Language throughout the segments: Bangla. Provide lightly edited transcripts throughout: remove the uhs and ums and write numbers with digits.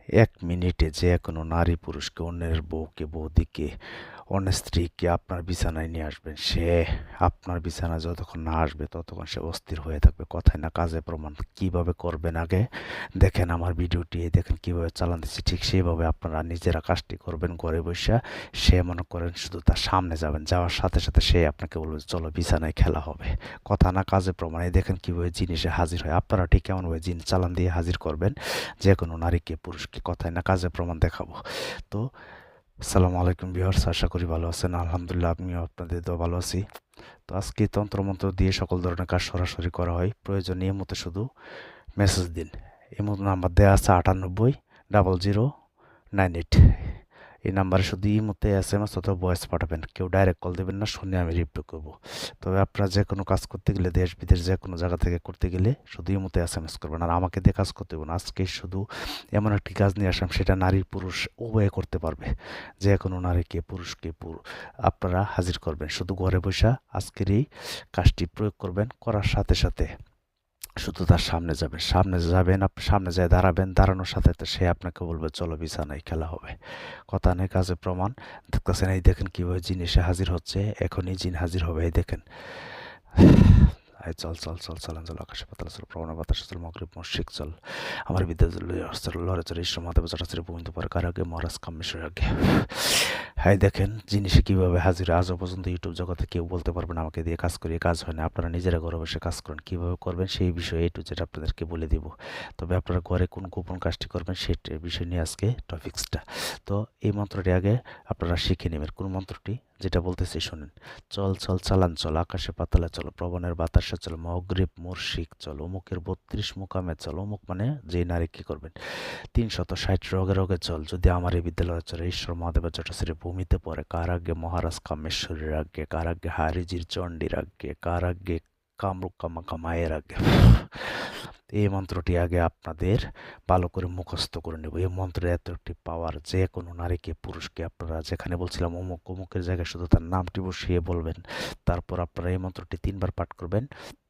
এক মিনিটে যে কোনো নারী পুরুষকে, অন্যের বউকে, বৌদিকে, অন্যের স্ত্রীকে আপনার বিছানায় নিয়ে আসবেন। সে আপনার বিছানায় যতক্ষণ না আসবে ততক্ষণ সে অস্থির হয়ে থাকবে। কথায় না কাজে প্রমাণ। কিভাবে করবেন আগে দেখেন আমার ভিডিওটি, দেখেন কিভাবে চালান দিচ্ছি, ঠিক সেইভাবে আপনারা নিজেরা কাজটি করবেন ঘরে বসে। সে মনে করেন শুধু তার সামনে যাবেন, যাওয়ার সাথে সাথে সে আপনাকে বলবে চলো বিছানায় খেলা হবে। কথা না কাজে প্রমাণ। এই দেখেন কিভাবে জিনিসে হাজির হয়। আপনারা ঠিক কেমনভাবে জিনিস চালান দিয়ে হাজির করবেন যে কোনো নারীকে, পুরুষকে। কথায় না কাজে প্রমাণ দেখাবো। তো আসসালামু আলাইকুম ভিউয়ার্স, আশা করি ভালো আছেন। আলহামদুলিল্লাহ আমিও আপনাদের তো ভালো আছি। তো আজকে তন্ত্রমন্ত্র দিয়ে সকল ধরনের কাজ সরাসরি করা হয়। প্রয়োজনীয় মতো শুধু মেসেজ দিন। এই মতো নাম্বার দেওয়া আছে 98000998। এই নাম্বারে শুধু ইমোতে SMS অথবা ভয়েস পাঠাবেন। কেউ ডাইরেক্ট কল দেবেন না, শুনে আমি রিপ্লাই করবো। তবে আপনারা যে কোনো কাজ করতে গেলে, দেশ বিদেশ যে কোনো জায়গা থেকে করতে গেলে শুধু ইমোতে SMS করবেন। আর আমাকে দিয়ে কাজ করতে হবে না। আজকে শুধু এমন একটি কাজ নিয়ে আসলাম, সেটা নারী পুরুষ উভয়ে করতে পারবে। যে কোনো নারীকে, পুরুষকে আপনারা হাজির করবেন। শুধু ঘরে বসে আজকের এই কাজটি প্রয়োগ করবেন। করার সাথে সাথে শুধু তার সামনে যাবেন, সামনে যায় দাঁড়াবেন। দাঁড়ানোর সাথে সাথে সে আপনাকে বলবে চলো বিছানায় খেলা হবে। কথা নেই কাজে প্রমাণ। দেখতেছেন, এই দেখেন কিভাবে জিনিসে হাজির হচ্ছে। এখনই জিন হাজির হবে। এই দেখেন, চল চল চল চলেন চল, আকাশে পাতাল চল, প্রবণ বাতাসে চল, মগরিব মশরিক চল, আমার বিদ্যালয় লড়ে চলে, ঈশ্বর মাধব জটাশ্রী পবিত্র পরে কার আগে, মহারাজ কামেশ্বর আগে। হ্যাঁ দেখেন জিনিসে কিভাবে হাজির। আজও পর্যন্ত ইউটিউব জগতে কেউ বলতে পারবেন আমাকে দিয়ে কাজ করিয়ে কাজ হয় না। আপনারা নিজেরা ঘরে বসে কাজ করেন। কিভাবে করবেন সেই বিষয়ে A to Z আপনাদেরকে বলে দিব। তবে আপনারা ঘরে কোন গোপন কাজটি করবেন সেটার বিষয় নিয়ে আজকে টপিক্সটা। তো এই মন্ত্রটি আগে আপনারা শিখে নেবেন। কোন মন্ত্রটি? যেটা বলতেছি শুনেন। চল চল চালান চল, আকাশে পাতালে চল, প্রবণের বাতাসে চল, মগরিব মুর্শিক চল, অমুকের 32 মুকামে চল। অমুক মানে যে নারী কি করবেন। 360 রোগে রোগে চল, যদি আমার এই বিদ্যালয়ে চলে, ঈশ্বর মহাদেবের জটাশ্রী ভূমিতে পড়ে, কার আগে মহারাজ কামেশ্বরীর আগে, কার আগে হারিজির চণ্ডীর আগে, কার আগে কামরূপ কামাকা মায়ের আগে। এই মন্ত্রটি আগে আপনাদের ভালো করে মুখস্থ করে নেব। এই মন্ত্রের এত একটি পাওয়ার, যে কোনো নারীকে, পুরুষকে আপনারা যেখানে বলছিলাম অমুক অমুকের জায়গায় শুধু তার নামটি বসিয়ে বলবেন। তারপর আপনারা এই মন্ত্রটি 3বার পাঠ করবেন।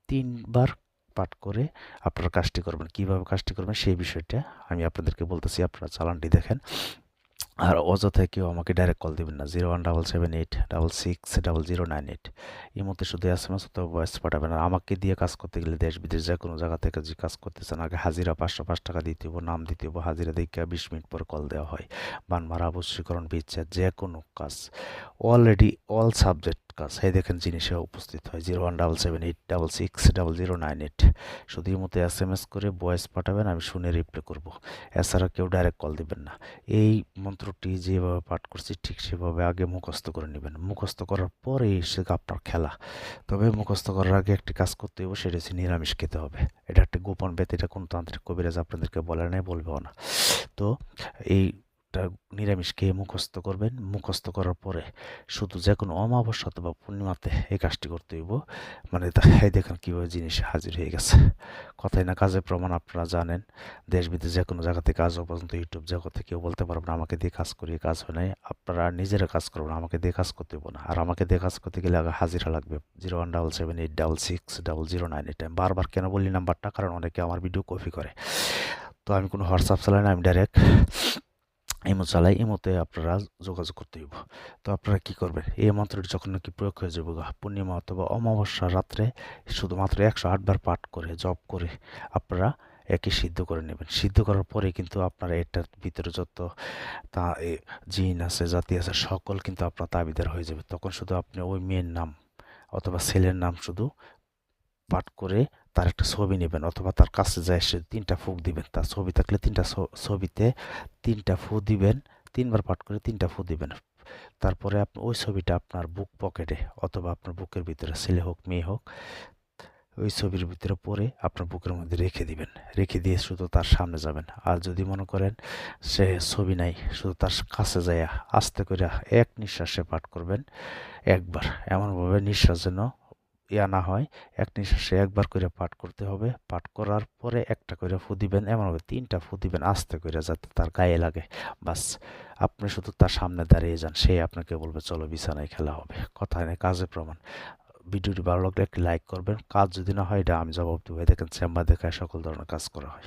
3বার পাঠ করে আপনারা কাজটি করবেন। কিভাবে কাজটি করবেন সেই বিষয়টা আমি আপনাদেরকে বলতেছি। আপনারা চালানটি দেখেন। আর অযথায় কেউ আমাকে ডাইরেক্ট কল দিবেন না। 01778660098। এই মধ্যে শুধু SMS অথবা ভয়েস পাঠাবেন। আর আমাকে দিয়ে কাজ করতে গেলে দেশ বিদেশ যে কোনো জায়গা থেকে যে কাজ করতেছেন, আগে হাজিরা 505 টাকা দিতে হবে, নাম দিতে হবে। হাজিরা দেখে 20 মিনিট পর কল দেওয়া হয়। বানমারা, অবশ্যীকরণ, বিচ্ছেদ, যে কোনো কাজ, অলরেডি অল সাবজেক্ট কাজ। এই দেখেন জিনিসে উপস্থিত হয়। 01778660098। শুধু এই মতো SMS করে ভয়েস পাঠাবেন, আমি শুনে রিপ্লাই করব। এছাড়া কেউ ডাইরেক্ট কল দিবেন না। এই মন্ত্রটি যেভাবে পাঠ করছি ঠিক সেভাবে আগে মুখস্থ করে নেবেন। মুখস্থ করার পরে সে আপনার খেলা। তবে মুখস্থ করার আগে একটি কাজ করতে হবে, সেটা হচ্ছে নিরামিষ খেতে হবে। এটা একটা গোপন ব্যাত, এটা কোনো তান্ত্রিক কবিরাজ আপনাদেরকে বলে নাই, বলবেও না। তো এইটা নিরামিষ খেয়ে মুখস্থ করবেন। মুখস্থ করার পরে শুধু যে কোনো অমাবস্যা অথবা পূর্ণিমাতে এই কাজটি করতে হইব। মানে এই দেখেন কীভাবে জিনিস হাজির হয়ে গেছে। কথাই না কাজে প্রমাণ। আপনারা জানেন দেশ বিদেশ যে কোনো জায়গা থেকে আজও পর্যন্ত ইউটিউব জগতে কেউ বলতে পারবে না আমাকে দিয়ে কাজ করিয়ে কাজ হয় নাই। আপনারা নিজেরা কাজ করবেন, আমাকে দিয়ে কাজ করতে হবে না। আর আমাকে দিয়ে কাজ করতে গেলে আগে হাজিরা লাগবে। 01778660098। আমি বারবার কেন বলি নাম্বারটা, কারণ অনেকে আমার ভিডিও কপি করে। তো আমি কোনো হোয়াটসঅ্যাপ চালাই না, আমি ডাইরেক্ট ইমো চালাই। ইমোতে আপনারা যোগাযোগ করতে হইব। তো আপনারা কি করবেন, এই মন্ত্রটি যখন নাকি প্রয়োগ হয়ে যাবে পূর্ণিমা অথবা অমাবস্যা রাত্রে শুধুমাত্র 108 বার পাঠ করে জপ করে আপনারা একে সিদ্ধ করে নেবেন। সিদ্ধ করার পরে কিন্তু আপনারা এটার ভিতরে যত তা জিন আছে, জাতি আছে, সকল কিন্তু আপনার তাবিদার হয়ে যাবে। তখন শুধু আপনি ওই মেয়ের নাম অথবা ছেলের নাম শুধু পাঠ করে তার একটা ছবি নেবেন, অথবা তার কাছে যায় এসে 3টা ফুঁক দিবেন। তার ছবি থাকলে 3টা ছবিতে 3টা ফু দিবেন। 3বার পাঠ করে 3টা ফু দিবেন। তারপরে আপনি ওই ছবিটা আপনার বুক পকেটে অথবা আপনার বুকের ভিতরে, ছেলে হোক মেয়ে হোক, ওই ছবির ভিতরে পরে আপনার বুকের মধ্যে রেখে দিবেন। রেখে দিয়ে শুধু তার সামনে যাবেন। আর যদি মনে করেন সে ছবি নাই, শুধু তার কাছে যায় আস্তে করে এক নিঃশ্বাসে পাঠ করবেন একবার। এমনভাবে নিঃশ্বাস যেন না হয়, এক নিঃশ্বাসে একবার করে পাঠ করতে হবে। পাঠ করার পরে একটা করে ফু দিবেন। এমনভাবে 3টা ফু দিবেন আস্তে করে, যাতে তার গায়ে লাগে। বাস, আপনি শুধু তার সামনে দাঁড়িয়ে যান, সে আপনাকে বলবে চলো বিছানায় খেলা হবে। কথায় নেই কাজে প্রমাণ। ভিডিওটি ভালো লাগলে একটি লাইক করবেন। কাজ যদি না হয় এটা আমি জবাব দেবো। দেখেন চেম্বার দেখায় সকল ধরনের কাজ করা হয়।